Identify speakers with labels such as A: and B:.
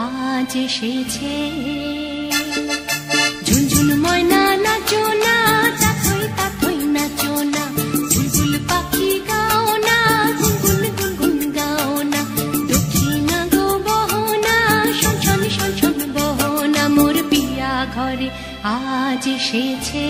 A: আজ এসেছে। ঝুনঝুন ময়না নাচো না, তাথই তাথই নাচো না, বুলবুল পাখি গাও না, গুনগুন গুনগুন গাও না, দক্ষিণা গো বহনা, শনশন শনশন বহনা, মোর পিয়া ঘরে আজ এসেছে।